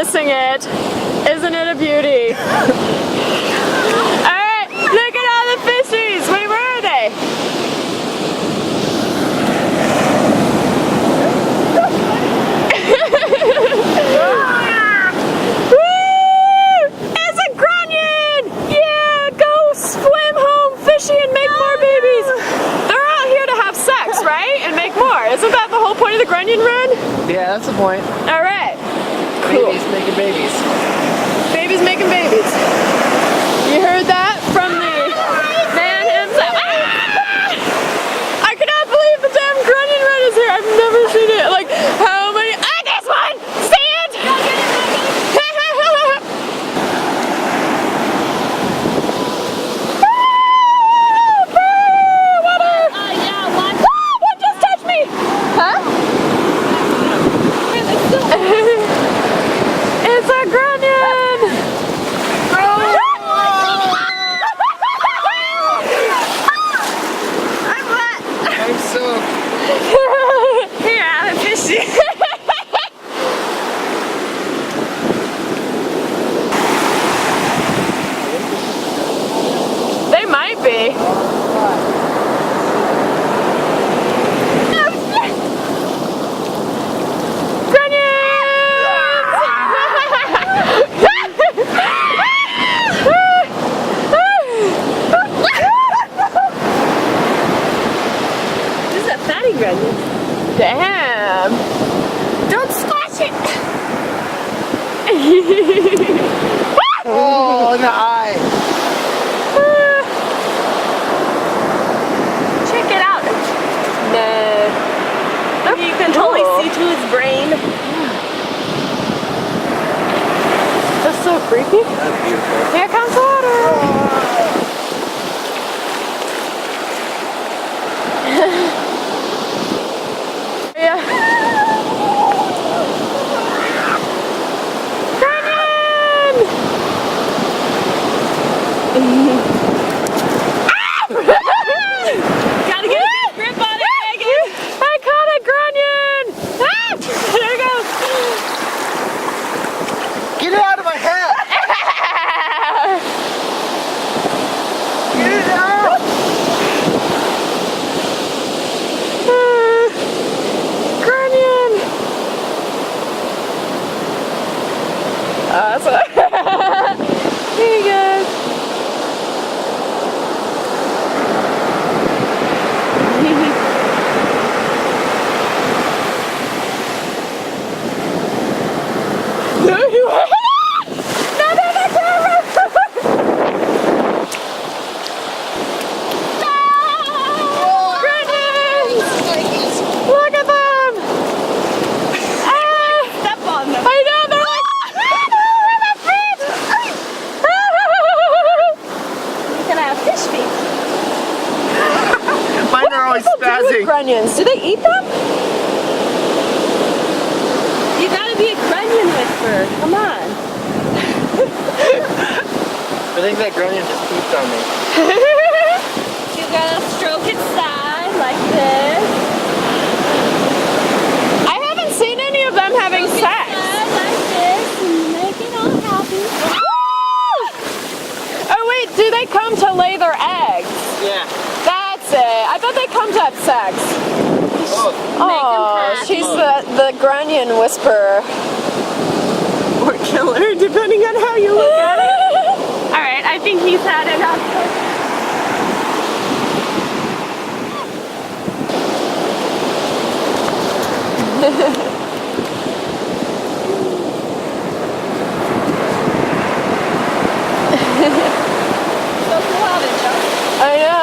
missing it. Isn't it a beauty? Alright, look at all the fishies. Wait, where are they? Woo! It's a grunion! Yeah, go swim home fishing and make more babies. They're out here to have sex, right? And make more. Isn't that the whole point of the grunion run? Yeah, that's the point. Alright. Cool. Babies making babies. Babies making babies. You heard that from the man himself. Ah! I cannot believe the damn grunion run is here. I've never seen it. Like, how many? Ah, this one! See it? Water! Yeah, one. What just touched me? Huh? It's a grunion! I'm wet! I'm soaked. Here, I'm a fishy. They might be. This is a fatty grunion. Damn. Don't squash it. Oh, in the eye. Check it out. No. You can totally see to his brain. That's so creepy. That's beautiful. Here comes water. Yeah. Grunion! Gotta get a good grip on it, Megan. I caught a grunion! Ah! There it goes. Get it out of my head! Get it out! Grunion! Awesome. Here you go. No, you are. No, no, no, no. Grunions! Look at them! Ah, Step on them. I know, they're like, where are my feet? You're gonna have fish feet. Mine are always What do people do with spazzing. grunions? Do they eat them? You gotta be a grunion whisperer. Come on. I think that grunion just pooped on me. You gotta stroke its side like this. I haven't seen any of them having Stroke its sex. side like this and make it all happy. Oh wait, do they come to lay their eggs? Yeah. That's it. I thought they come to have sex. Oh, Oh, happy. she's the grunion whisperer. Or killer, depending on how you look at it. Alright, I think he's had enough. So cool how they jump. I know.